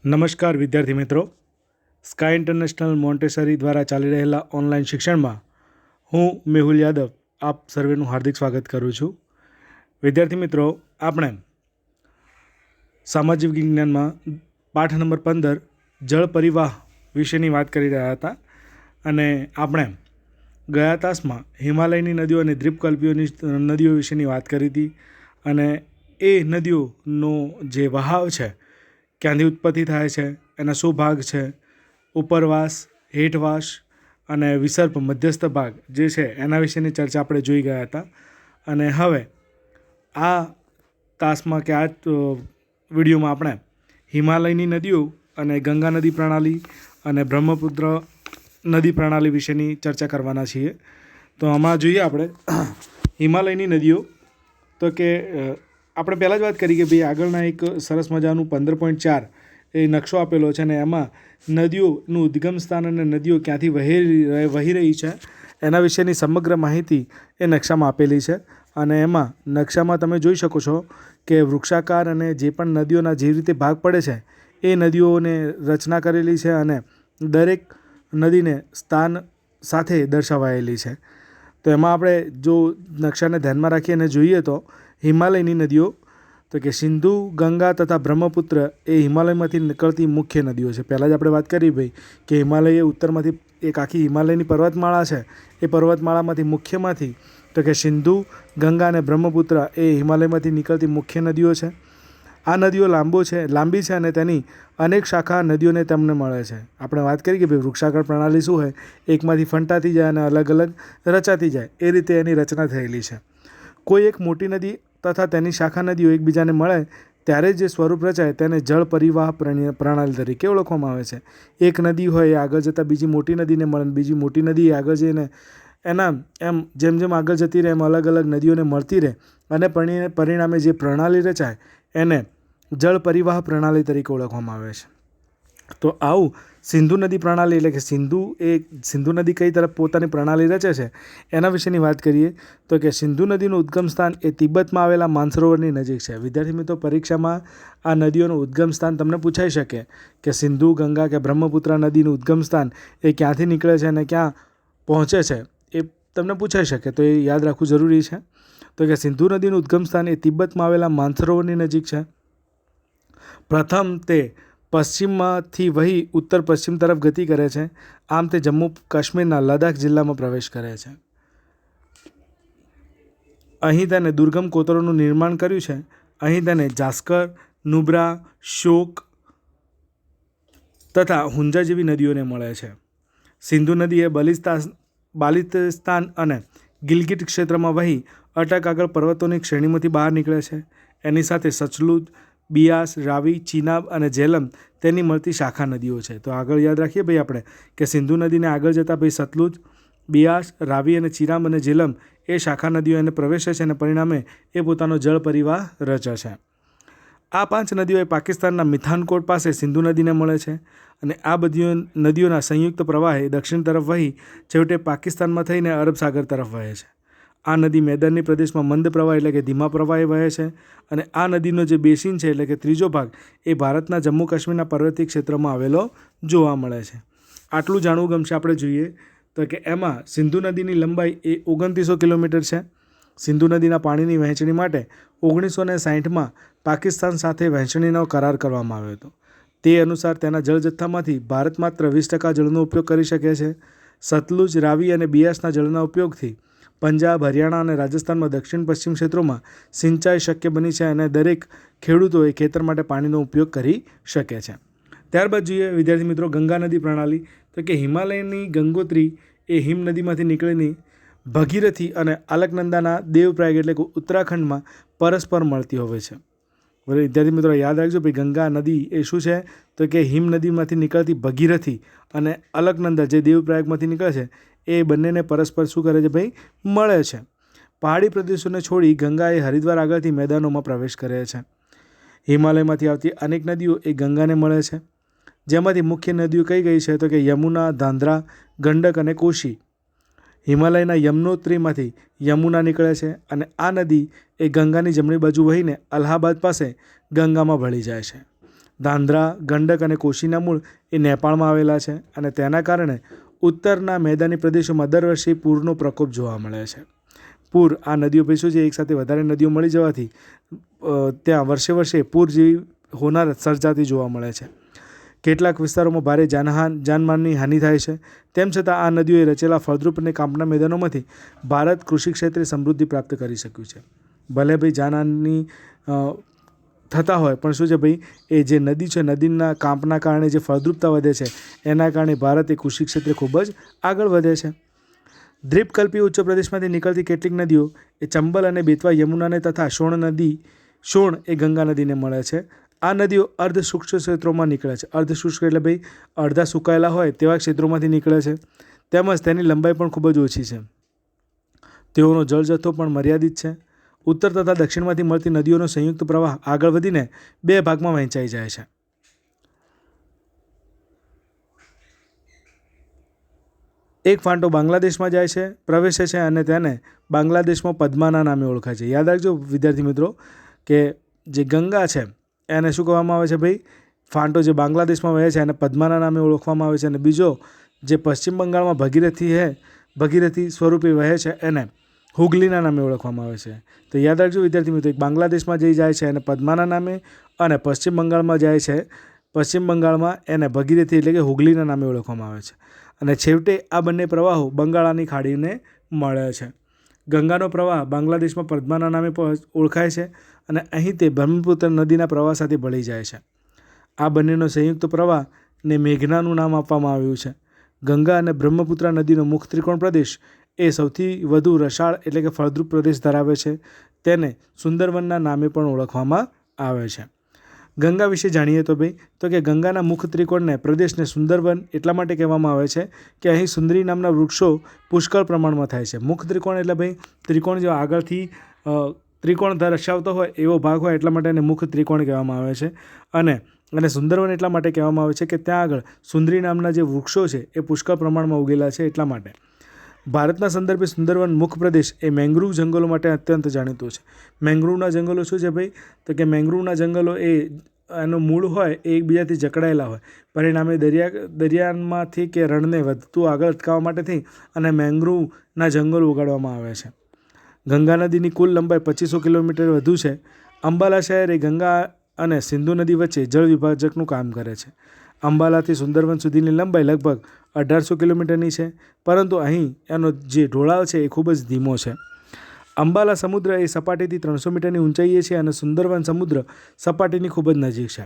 નમસ્કાર વિદ્યાર્થી મિત્રો, સ્કાય ઇન્ટરનેશનલ મોન્ટેસરી દ્વારા ચાલી રહેલા ઓનલાઈન શિક્ષણમાં હું મેહુલ યાદવ આપ સર્વેનું હાર્દિક સ્વાગત કરું છું. વિદ્યાર્થી મિત્રો, આપણે સામાજિક વિજ્ઞાનમાં પાઠ નંબર 15 જળ પરિવાહ વિશેની વાત કરી રહ્યા હતા અને આપણે ગયા તાસમાં હિમાલયની નદીઓ અને દ્વીપકલ્પીઓની નદીઓ વિશેની વાત કરી હતી અને એ નદીઓનો જે વહાવ છે, ક્યાંથી ઉત્પત્તિ થાય છે, એના શું ભાગ છે, ઉપરવાસ, હેઠવાસ અને વિસર્પ મધ્યસ્થ ભાગ જે છે એના વિશેની ચર્ચા આપણે જોઈ ગયા હતા. અને હવે આ તાસમાં કે આ વિડીયોમાં આપણે હિમાલયની નદીઓ અને ગંગા નદી પ્રણાલી અને બ્રહ્મપુત્ર નદી પ્રણાલી વિશેની ચર્ચા કરવાના છીએ. તો આમાં જોઈએ આપણે હિમાલયની નદીઓ. તો કે આપણે પહેલાં જ વાત કરી કે ભાઈ આગળના એક સરસ મજાનું 15.4 એ નકશો આપેલો છે અને એમાં નદીઓનું ઉદ્ગમ સ્થાન અને નદીઓ ક્યાંથી વહી રહી છે એના વિશેની સમગ્ર માહિતી એ નકશામાં આપેલી છે. અને એમાં નકશામાં તમે જોઈ શકો છો કે વૃક્ષાકાર અને જે પણ નદીઓના જે રીતે ભાગ પડે છે એ નદીઓને રચના કરેલી છે અને દરેક નદીને સ્થાન સાથે દર્શાવાયેલી છે. તો એમાં આપણે જો નકશાને ધ્યાનમાં રાખી અને જોઈએ તો હિમાલયની નદીઓ તો કે સિંધુ, ગંગા તથા બ્રહ્મપુત્ર એ હિમાલયમાંથી નીકળતી મુખ્ય નદીઓ છે. પહેલાં જ આપણે વાત કરી ભાઈ કે હિમાલય એ ઉત્તરમાંથી એક આખી હિમાલયની પર્વતમાળા છે. એ પર્વતમાળામાંથી મુખ્યમાંથી તો કે સિંધુ, ગંગા અને બ્રહ્મપુત્ર એ હિમાલયમાંથી નીકળતી મુખ્ય નદીઓ છે. આ નદીઓ લાંબી છે અને તેની અનેક શાખા નદીઓને તેમને મળે છે. આપણે વાત કરી કે ભાઈ વૃક્ષાકાર પ્રણાલી શું હોય, એકમાંથી ફંટાતી જાય અને અલગ અલગ રચાતી જાય, એ રીતે એની રચના થયેલી છે. કોઈ એક મોટી નદી તથા તેની શાખા નદીઓ એકબીજાને મળે ત્યારે જે સ્વરૂપ રચાય તેને જળ પરિવાહ પ્રણાલી તરીકે ઓળખવામાં આવે છે. એક નદી હોય એ આગળ જતાં બીજી મોટી નદીને મળે, બીજી મોટી નદી આગળ જઈને એના એમ જેમ જેમ આગળ જતી રહે એમ અલગ અલગ નદીઓને મળતી રહે અને પરિણામે જે પ્રણાલી રચાય એને જળ પરિવાહ પ્રણાલી તરીકે ઓળખવામાં આવે છે. તો આવું સિંધુ નદી પ્રણાલી એટલે કે સિંધુ નદી કઈ તરફ પોતાની પ્રણાલી રચે છે એના વિશેની વાત કરીએ તો કે સિંધુ નદીનું ઉદ્ગમ સ્થાન એ તિબેટમાં આવેલા માનસરોવરની નજીક છે. વિદ્યાર્થી મિત્રો, પરીક્ષામાં આ નદીઓનું ઉદ્ગમ સ્થાન તમને પૂછાઈ શકે કે સિંધુ, ગંગા કે બ્રહ્મપુત્ર નદીનું ઉદ્ગમ સ્થાન એ ક્યાંથી નીકળે છે અને ક્યાં પહોંચે છે એ તમને પૂછાઈ શકે, તો એ યાદ રાખવું જરૂરી છે. તો કે સિંધુ નદીનું ઉદ્ગમ સ્થાન એ તિબેટમાં આવેલા માનસરોવરની નજીક છે. પ્રથમ તે પશ્ચિમમાંથી વહી ઉત્તર પશ્ચિમ તરફ ગતિ કરે છે. આમ તે જમ્મુ કાશ્મીરના લદ્દાખ જિલ્લામાં પ્રવેશ કરે છે. અહીં તેને દુર્ગમ કોતરોનું નિર્માણ કર્યું છે. અહીં તેને જાસ્કર, નુબ્રા, શ્યોક તથા હુંજા જેવી નદીઓને મળે છે. સિંધુ નદી એ બાલ્ટિસ્તાન અને ગિલગિટ ક્ષેત્રમાં વહી અટક આગળ પર્વતોની શ્રેણીમાંથી બહાર નીકળે છે. એની સાથે સતલુજ, બિયાસ, રાવી, ચિનાબ અને ઝેલમ તેની મળતી શાખા નદીઓ છે. તો આગળ યાદ રાખીએ ભાઈ આપણે કે સિંધુ નદીને આગળ જતાં ભાઈ સતલુજ, બિયાસ, રાવી અને ચિનાબ અને ઝેલમ એ શાખા નદીઓ એને પ્રવેશે છે અને પરિણામે એ પોતાનો જળ પરિવાહ રચે છે. આ 5 નદીઓ એ પાકિસ્તાનના મિથાનકોટ પાસે સિંધુ નદીને મળે છે અને આ બધી નદીઓના સંયુક્ત પ્રવાહે દક્ષિણ તરફ વહી છેવટે પાકિસ્તાનમાં થઈને અરબ સાગર તરફ વહે છે. આ નદી મેદાની પ્રદેશમાં મંદ પ્રવાહ એટલે કે ધીમા પ્રવાહે વહે છે અને આ નદીનો જે બેસિન છે એટલે કે ત્રીજો ભાગ એ ભારતના જમ્મુ કાશ્મીરના પર્વતીય ક્ષેત્રમાં આવેલો જોવા મળે છે. આટલું જાણવું ગમશે આપણે જોઈએ તો કે એમાં સિંધુ નદીની લંબાઈ એ 2900 કિલોમીટર છે. સિંધુ નદીના પાણીની વહેંચણી માટે 1960માં પાકિસ્તાન સાથે વહેંચણીનો કરાર કરવામાં આવ્યો હતો. તે અનુસાર તેના જળજથ્થામાંથી ભારત માત્ર 20% જળનો ઉપયોગ કરી શકે છે. સતલુજ, રાવી અને બિયાસના જળના ઉપયોગથી પંજાબ, હરિયાણા અને રાજસ્થાનમાં દક્ષિણ પશ્ચિમ ક્ષેત્રોમાં સિંચાઈ શક્ય બની છે અને દરેક ખેડૂતોએ ખેતર માટે પાણીનો ઉપયોગ કરી શકે છે. ત્યારબાદ જોઈએ વિદ્યાર્થી મિત્રો ગંગા નદી પ્રણાલી. તો કે હિમાલયની ગંગોત્રી એ હિમ નદીમાંથી નીકળેલી ભગીરથી અને અલકનંદાના દેવપ્રયાગ એટલે કે ઉત્તરાખંડમાં પરસ્પર મળતી હોય છે. વિદ્યાર્થી મિત્રો યાદ રાખજો ભાઈ ગંગા નદી એ શું છે તો કે હિમ નદીમાંથી નીકળતી ભગીરથી અને અલકનંદા જે દેવપ્રયાગમાંથી નીકળે છે એ બંનેને પરસ્પર શું કરે છે ભાઈ મળે છે. પહાડી પ્રદેશોને છોડી ગંગા એ હરિદ્વાર આગળથી મેદાનોમાં પ્રવેશ કરે છે. હિમાલયમાંથી આવતી અનેક નદીઓ એ ગંગાને મળે છે, જેમાંથી મુખ્ય નદીઓ કઈ ગઈ છે તો કે યમુના, ધાંધ્રા, ગંડક અને કોશી. હિમાલયના યમનોત્રીમાંથી યમુના નીકળે છે અને આ નદી એ ગંગાની જમણી બાજુ વહીને અલ્હાબાદ પાસે ગંગામાં ભળી જાય છે. ધાંધ્રા, ગંડક અને કોશીના મૂળ એ નેપાળમાં આવેલા છે અને તેના કારણે ઉત્તરના મેદાની પ્રદેશોમાં દર વર્ષે પૂરનો પ્રકોપ જોવા મળે છે. પૂર આ નદીઓ પછી શું છે, એકસાથે વધારે નદીઓ મળી જવાથી ત્યાં વર્ષે વર્ષે પૂર જેવી હોનારત સર્જાતી જોવા મળે છે. કેટલાક વિસ્તારોમાં ભારે જાનમાલની હાનિ થાય છે. તેમ છતાં આ નદીઓએ રચેલા ફળદ્રુપ અને કાંપના મેદાનોમાંથી ભારત કૃષિ ક્ષેત્રે સમૃદ્ધિ પ્રાપ્ત કરી શક્યું છે. ભલે ભાઈ જાનહાની થતા હોય પણ શું છે ભાઈ, એ જે નદી છે, નદીના કાંપના કારણે જે ફળદ્રુપતા વધે છે એના કારણે ભારત એ કૃષિ ક્ષેત્રે ખૂબ જ આગળ વધે છે. દ્વીપકલ્પીય ઉચ્ચ પ્રદેશમાંથી નીકળતી કેટલીક નદીઓ એ ચંબલ અને બેતવા યમુનાને તથા શોણ એ ગંગા નદીને મળે છે. આ નદીઓ અર્ધ શુષ્ક ક્ષેત્રોમાં નીકળે છે. અર્ધ શુષ્ક એટલે ભાઈ અડધા સુકાયેલા હોય તેવા ક્ષેત્રોમાંથી નીકળે છે. તેમજ તેની લંબાઈ પણ ખૂબ જ ઓછી છે. તેઓનો જળજથ્થો પણ મર્યાદિત છે. ઉત્તર તથા દક્ષિણમાંથી મળતી નદીઓનો સંયુક્ત પ્રવાહ આગળ વધીને 2 ભાગમાં વહેંચાઈ જાય છે. એક ફાંટો બાંગ્લાદેશમાં જાય છે, પ્રવેશે છે અને તેને બાંગ્લાદેશમાં પદ્માના નામે ઓળખાય છે. યાદ રાખજો વિદ્યાર્થી મિત્રો કે જે ગંગા છે એને શું કહેવામાં આવે છે ભાઈ, ફાંટો જે બાંગ્લાદેશમાં વહે છે એને પદ્માના નામે ઓળખવામાં આવે છે. અને બીજો જે પશ્ચિમ બંગાળમાં ભગીરથી સ્વરૂપે વહે છે એને હુગલીના નામે ઓળખવામાં આવે છે. તો યાદ રાખજો વિદ્યાર્થી મિત્રો, એક બાંગ્લાદેશમાં જઈ જાય છે એને પદ્માના નામે અને પશ્ચિમ બંગાળમાં જાય છે, પશ્ચિમ બંગાળમાં એને ભગીરથી એટલે કે હુગલીના નામે ઓળખવામાં આવે છે. અને છેવટે આ બંને પ્રવાહો બંગાળાની ખાડીને મળે છે. ગંગાનો પ્રવાહ બાંગ્લાદેશમાં પદ્માના નામે ઓળખાય છે અને અહીં તે બ્રહ્મપુત્ર નદીના પ્રવાહ સાથે ભળી જાય છે. આ બંનેનો સંયુક્ત પ્રવાહને મેઘનાનું નામ આપવામાં આવ્યું છે. ગંગા અને બ્રહ્મપુત્ર નદીનો મુખ ત્રિકોણ પ્રદેશ એ સૌથી વધુ રસાળ એટલે કે ફળદ્રુપ પ્રદેશ ધરાવે છે. તેને સુંદરવનના નામે પણ ઓળખવામાં આવે છે. ગંગા વિશે જાણીએ તો ભાઈ, તો કે ગંગાના મુખ ત્રિકોણને પ્રદેશને સુંદરવન એટલા માટે કહેવામાં આવે છે કે અહીં સુંદરી નામના વૃક્ષો પુષ્કળ પ્રમાણમાં થાય છે. મુખ ત્રિકોણ એટલે ભાઈ ત્રિકોણ જો આગળથી ત્રિકોણ દર્શાવતો હોય એવો ભાગ હોય એટલા માટે એને મુખ ત્રિકોણ કહેવામાં આવે છે. અને સુંદરવન એટલા માટે કહેવામાં આવે છે કે ત્યાં આગળ સુંદરી નામના જે વૃક્ષો છે એ પુષ્કળ પ્રમાણમાં ઉગેલા છે એટલા માટે. ભારતના સંદર્ભે સુંદરવન મુખ પ્રદેશ એ મેંગ્રુવ જંગલો માટે અત્યંત જાણીતું છે. મેંગ્રુવના જંગલો શું છે ભાઈ, તો કે મેંગ્રુવના જંગલો એ એનું મૂળ હોય એ એકબીજાથી જકડાયેલા હોય, પરિણામે દરિયામાંથી કે રણને વધતું આગળ અટકાવવા માટેથી અને મેંગ્રુવના જંગલો ઉગાડવામાં આવે છે. ગંગા નદીની કુલ લંબાઈ 2500 કિલોમીટર વધુ છે. અંબાલા શહેર એ ગંગા અને સિંધુ નદી વચ્ચે જળ વિભાજકનું કામ કરે છે. અંબાલાથી સુંદરવન સુધીની લંબાઈ લગભગ 1800 કિલોમીટરની છે, પરંતુ અહીં એનો જે ઢોળાવ છે એ ખૂબ જ ધીમો છે. અંબાલા સમુદ્ર એ સપાટીથી 300 મીટરની ઊંચાઈએ છે અને સુંદરવન સમુદ્ર સપાટીની ખૂબ જ નજીક છે.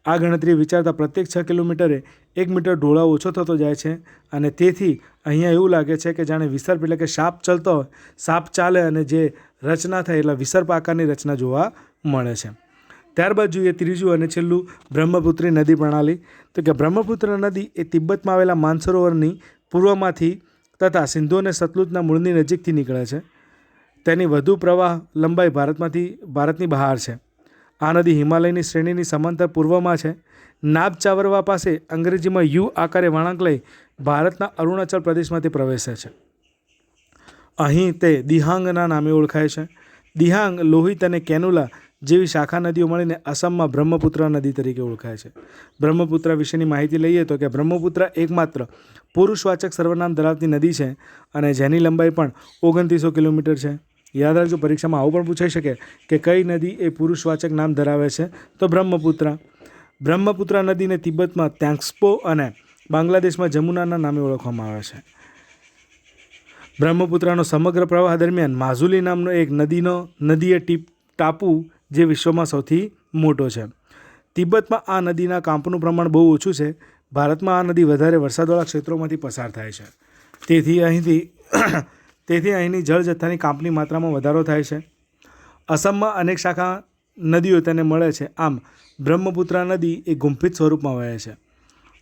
આ ગણતરી વિચારતા પ્રત્યેક 6 કિલોમીટરે 1 મીટર ઢોળાવ ઓછો થતો જાય છે અને તેથી અહીંયા એવું લાગે છે કે જાણે વિસર્પ એટલે કે સાપ ચાલતો હોય, સાપ ચાલે અને જે રચના થાય એટલે વિસર્પ આકારની રચના જોવા મળે છે. ત્યારબાદ જોઈએ ત્રીજું અને છેલ્લું બ્રહ્મપુત્રી નદી પ્રણાલી. તો કે બ્રહ્મપુત્ર નદી એ તિબ્બતમાં આવેલા માનસરોવરની પૂર્વમાંથી તથા સિંધુ અને સતલુજના મૂળની નજીકથી નીકળે છે. તેની વધુ પ્રવાહ લંબાઈ ભારતની બહાર છે. આ નદી હિમાલયની શ્રેણીની સમાંતર પૂર્વમાં છે. નાબ ચાવરવા પાસે અંગ્રેજીમાં યુ આકારે વળાંક લઈ ભારતના અરુણાચલ પ્રદેશમાંથી પ્રવેશે છે. અહીં તે દિહાંગના નામે ઓળખાય છે. દિહાંગ, લોહિત અને કેનુલા જેવી શાખા નદીઓ મળીને આસામમાં બ્રહ્મપુત્ર નદી તરીકે ઓળખાય છે. બ્રહ્મપુત્ર વિશેની માહિતી લઈએ તો કે બ્રહ્મપુત્ર એકમાત્ર પુરુષવાચક સર્વનામ ધરાવતી નદી છે અને જેની લંબાઈ પણ 2900 કિલોમીટર છે. યાદ રાખજો, પરીક્ષામાં આવું પણ પૂછાઈ શકે કે કઈ નદી એ પુરુષવાચક નામ ધરાવે છે, તો બ્રહ્મપુત્ર. બ્રહ્મપુત્ર નદીને તિબ્બતમાં ત્યાંગ્સ્પો અને બાંગ્લાદેશમાં જમુનાના નામે ઓળખવામાં આવે છે. બ્રહ્મપુત્રનો સમગ્ર પ્રવાહ દરમિયાન માઝુલી નામનો એક નદીય ટાપુ જે વિશ્વમાં સૌથી મોટો છે. તિબ્બતમાં આ નદીના કાંપનું પ્રમાણ બહુ ઓછું છે. ભારતમાં આ નદી વધારે વરસાદવાળા ક્ષેત્રોમાંથી પસાર થાય છે. તેથી અહીંની જળજથ્થાની કાંપની માત્રામાં વધારો થાય છે. અસમમાં અનેક શાખા નદીઓ તેને મળે છે. આમ બ્રહ્મપુત્ર નદી એ ગુંફિત સ્વરૂપમાં વહે છે.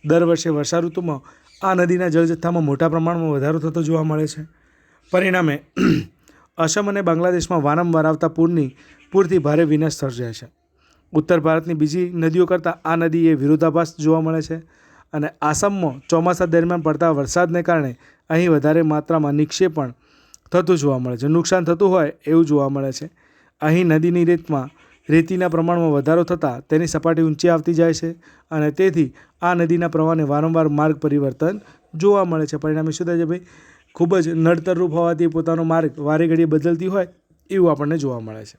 દર વર્ષે વર્ષા ઋતુમાં આ નદીના જળજથ્થામાં મોટા પ્રમાણમાં વધારો થતો જોવા મળે છે. પરિણામે અસમ અને બાંગ્લાદેશમાં વારંવાર આવતા પૂરથી ભારે વિનાશ સર્જાય છે. ઉત્તર ભારતની બીજી નદીઓ કરતાં આ નદી એ વિરોધાભાસ જોવા મળે છે અને આસામમાં ચોમાસા દરમિયાન પડતા વરસાદને કારણે અહીં વધારે માત્રામાં નિક્ષેપ પણ થતું જોવા મળે છે. નુકસાન થતું હોય એવું જોવા મળે છે. અહીં નદીની રેતમાં રેતીના પ્રમાણમાં વધારો થતાં તેની સપાટી ઊંચી આવતી જાય છે અને તેથી આ નદીના પ્રવાહને વારંવાર માર્ગ પરિવર્તન જોવા મળે છે. પરિણામે શું થાય છે ભાઈ, ખૂબ જ નડતરરૂપ હોવાથી પોતાનો માર્ગ વારે ઘડીએ બદલતી હોય એવું આપણને જોવા મળે છે.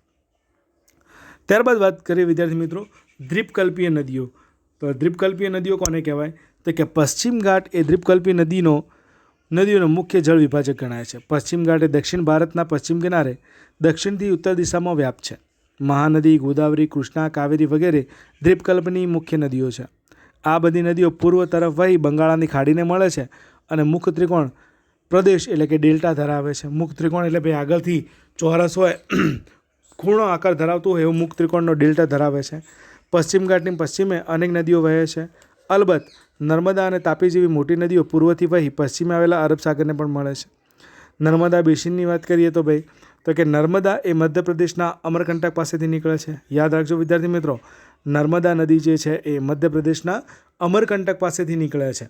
ત્યારબાદ વાત કરીએ વિદ્યાર્થી મિત્રો દ્વીપકલ્પીય નદીઓ. તો દ્વીપકલ્પીય નદીઓ કોને કહેવાય? તો કે પશ્ચિમ ઘાટ એ દ્વીપકલ્પીય નદીઓનો મુખ્ય જળ વિભાજક ગણાય છે. પશ્ચિમ ઘાટ એ દક્ષિણ ભારતના પશ્ચિમ કિનારે દક્ષિણથી ઉત્તર દિશામાં વ્યાપ્ત છે. મહાનદી, ગોદાવરી, કૃષ્ણા, કાવેરી વગેરે દ્વીપકલ્પની મુખ્ય નદીઓ છે. આ બધી નદીઓ પૂર્વ તરફ વહી બંગાળાની ખાડીને મળે છે અને મુખ ત્રિકોણ પ્રદેશ એટલે કે ડેલ્ટા ધરાવે છે. મુખ ત્રિકોણ એટલે ભાઈ આગળથી ચોરસ હોય ખૂણો આકાર ધરાવતો હોય એવું મુખ ત્રિકોણનો ડેલ્ટા ધરાવે છે. પશ્ચિમ ઘાટની પશ્ચિમે અનેક નદીઓ વહે છે. અલબત્ત નર્મદા અને તાપી જેવી મોટી નદીઓ પૂર્વથી વહી પશ્ચિમે આવેલા અરબ સાગરને પણ મળે છે. નર્મદા બેસિનની વાત કરીએ તો ભાઈ તો કે નર્મદા એ મધ્યપ્રદેશના અમરકંટક પાસેથી નીકળે છે. યાદ રાખજો વિદ્યાર્થી મિત્રો, નર્મદા નદી જે છે એ મધ્યપ્રદેશના અમરકંટક પાસેથી નીકળે છે.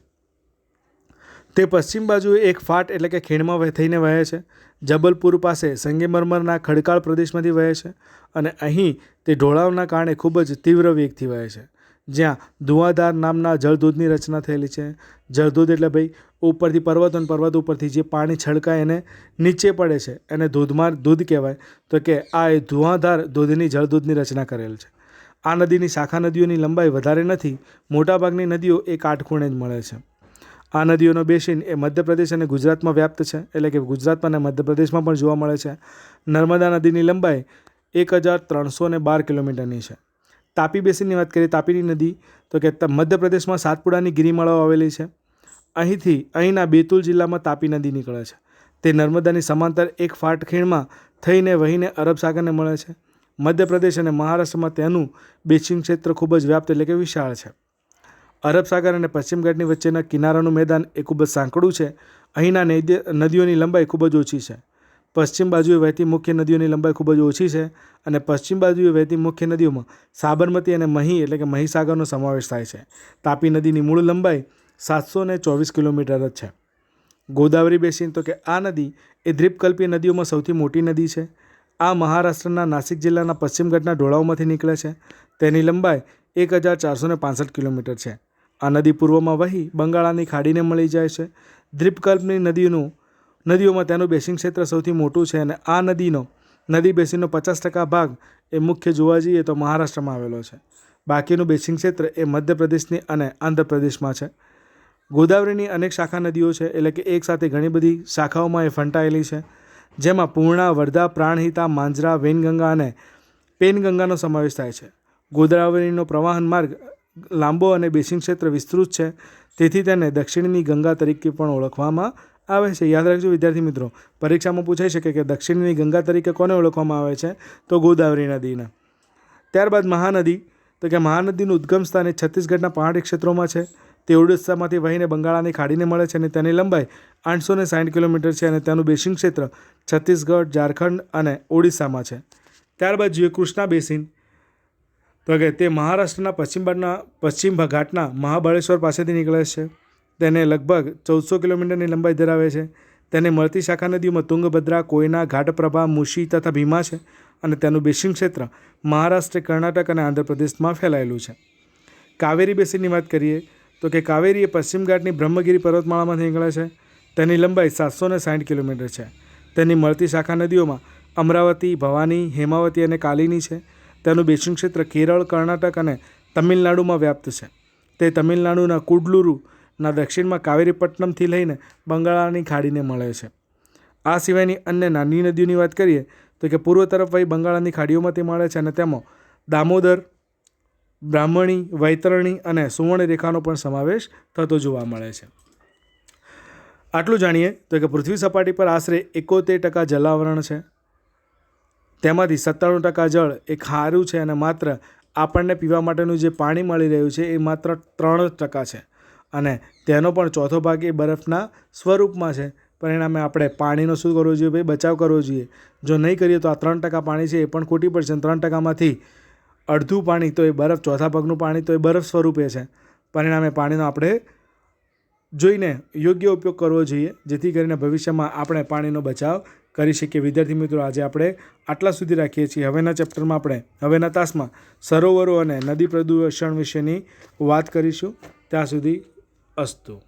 તે પશ્ચિમ બાજુ એક ફાટ એટલે કે ખીણમાં થઈને વહે છે. જબલપુર પાસે સંગેમરમરના ખડકાળ પ્રદેશમાંથી વહે છે અને અહીં તે ઢોળાવના કારણે ખૂબ જ તીવ્ર વેગથી વહે છે. જ્યાં ધુઆધાર નામના જળધોધની રચના થયેલી છે. જળધોધ એટલે ભાઈ ઉપરથી પર્વતો અને પર્વત ઉપરથી જે પાણી છલકાય એને નીચે પડે છે એને ધોધમાર ધોધ કહેવાય. તો કે આ એ ધુઆધાર ધોધની જળધોધની રચના કરેલ છે. આ નદીની શાખા નદીઓની લંબાઈ વધારે નથી. મોટાભાગની નદીઓ એ કાટખૂણે જ મળે છે. આ નદીઓનો બેસિન એ મધ્યપ્રદેશ અને ગુજરાતમાં વ્યાપ્ત છે, એટલે કે ગુજરાતમાં અને મધ્યપ્રદેશમાં પણ જોવા મળે છે. નર્મદા નદીની લંબાઈ 1312 કિલોમીટરની છે. તાપી બેસિનની વાત કરીએ, તાપીની નદી તો કે મધ્યપ્રદેશમાં સાતપુડાની ગિરિમાળાઓ આવેલી છે. અહીંના બેતુલ જિલ્લામાં તાપી નદી નીકળે છે. તે નર્મદાની સમાંતર એક ફાટ ખીણમાં થઈને વહીને અરબ સાગરને મળે છે. મધ્યપ્રદેશ અને મહારાષ્ટ્રમાં તેનું બેસિન ક્ષેત્ર ખૂબ જ વ્યાપ્ત એટલે કે વિશાળ છે. અરબ સાગર અને પશ્ચિમ ઘાટની વચ્ચેના કિનારાનું મેદાન એ ખૂબ જ સાંકડું છે. અહીંના નદીઓની લંબાઈ ખૂબ જ ઓછી છે. પશ્ચિમ બાજુએ વહેતી મુખ્ય નદીઓની લંબાઈ ખૂબ જ ઓછી છે અને પશ્ચિમ બાજુએ વહેતી મુખ્ય નદીઓમાં સાબરમતી અને મહી એટલે કે મહીસાગરનો સમાવેશ થાય છે. તાપી નદીની મૂળ લંબાઈ 724 કિલોમીટર જ છે. ગોદાવરી બેસિન તો કે આ નદી એ દ્વીપકલ્પીય નદીઓમાં સૌથી મોટી નદી છે. આ મહારાષ્ટ્રના નાસિક જિલ્લાના પશ્ચિમ ઘાટના ઢોળાવમાંથી નીકળે છે. તેની લંબાઈ 1465 કિલોમીટર છે. આ નદી પૂર્વમાં વહી બંગાળાની ખાડીને મળી જાય છે. દ્વીપકલ્પની નદીઓમાં તેનું બેસિન ક્ષેત્ર સૌથી મોટું છે અને આ નદી બેસિનનો 50% ભાગ એ મુખ્ય જોવા જઈએ તો મહારાષ્ટ્રમાં આવેલો છે. બાકીનું બેસિન ક્ષેત્ર એ મધ્યપ્રદેશની અને આંધ્રપ્રદેશમાં છે. ગોદાવરીની અનેક શાખા નદીઓ છે, એટલે કે એક સાથે ઘણી બધી શાખાઓમાં એ ફંટાયેલી છે. જેમાં પૂર્ણા, વર્ધા, પ્રાણહિતા, માંજરા, વેનગંગા અને પેનગંગાનો સમાવેશ થાય છે. ગોદાવરીનો પ્રવાહન માર્ગ લાંબો અને બેસિન ક્ષેત્ર વિસ્તૃત છે, તેથી તેને દક્ષિણની ગંગા તરીકે પણ ઓળખવામાં આવે છે. યાદ રાખજો વિદ્યાર્થી મિત્રો, પરીક્ષામાં પૂછાઈ શકે કે દક્ષિણની ગંગા તરીકે કોને ઓળખવામાં આવે છે? તો ગોદાવરી નદીને. ત્યારબાદ મહાનદી તો કે મહાનદીનું ઉદ્ગમ સ્થાન એ છત્તીસગઢના પહાડી ક્ષેત્રોમાં છે. તે ઓડિશામાંથી વહીને બંગાળાની ખાડીને મળે છે અને તેની લંબાઈ 860 કિલોમીટર છે અને તેનું બેસિન ક્ષેત્ર છત્તીસગઢ, ઝારખંડ અને ઓડિશામાં છે. ત્યારબાદ જોઈએ કૃષ્ણા બેસિન તો કે તે મહારાષ્ટ્રના પશ્ચિમ ઘાટના મહાબળેશ્વર પાસેથી નીકળે છે. તેને લગભગ 1400 કિલોમીટરની લંબાઈ ધરાવે છે. તેને મળતી શાખા નદીઓમાં તુંગભદ્રા, કોયના, ઘાટપ્રભા, મુશી તથા ભીમા છે અને તેનું બેસિન ક્ષેત્ર મહારાષ્ટ્ર, કર્ણાટક અને આંધ્રપ્રદેશમાં ફેલાયેલું છે. કાવેરી બેસિનની વાત કરીએ તો કે કાવેરી એ પશ્ચિમ ઘાટની બ્રહ્મગીરી પર્વતમાળામાંથી નીકળે છે. તેની લંબાઈ 760 કિલોમીટર છે. તેની મળતી શાખા નદીઓમાં અમરાવતી, ભવાની, હેમાવતી અને કાલિની છે. તેનું બેસિન ક્ષેત્ર કેરળ, કર્ણાટક અને તમિલનાડુમાં વ્યાપ્ત છે. તે તમિલનાડુના કુડલુરુના દક્ષિણમાં કાવેરીપટ્ટનમથી લઈને બંગાળાની ખાડીને મળે છે. આ સિવાયની અન્ય નાની નદીઓની વાત કરીએ તો કે પૂર્વ તરફ વહી બંગાળાની ખાડીઓમાં તે મળે છે અને તેમાં દામોદર, બ્રાહ્મણી, વૈતરણી અને સુવર્ણરેખાનો પણ સમાવેશ થતો જોવા મળે છે. આટલું જાણીએ તો કે પૃથ્વી સપાટી પર આશરે 71% જલાવરણ છે. તેમાંથી 97% જળ એ ખારું છે અને માત્ર આપણને પીવા માટેનું જે પાણી મળી રહ્યું છે એ માત્ર 3% છે અને તેનો પણ ચોથો ભાગ એ બરફના સ્વરૂપમાં છે. પરિણામે આપણે પાણીનો શું કરવો જોઈએ ભાઈ? બચાવ કરવો જોઈએ. જો નહીં કરીએ તો આ 3% પાણી છે એ પણ ખૂટી પડશે. 3%માંથી અડધું પાણી તો એ બરફ, ચોથા ભાગનું પાણી તો એ બરફ સ્વરૂપે છે. પરિણામે પાણીનો આપણે જોઈને યોગ્ય ઉપયોગ કરવો જોઈએ, જેથી કરીને ભવિષ્યમાં આપણે પાણીનો બચાવ કરી શકીએ. વિદ્યાર્થી મિત્રો, આજે આપણે આટલા સુધી રાખીએ છીએ. હવેના તાસમાં સરોવરો અને નદી પ્રદૂષણ વિશેની વાત કરીશું. ત્યાં સુધી અસ્તુ.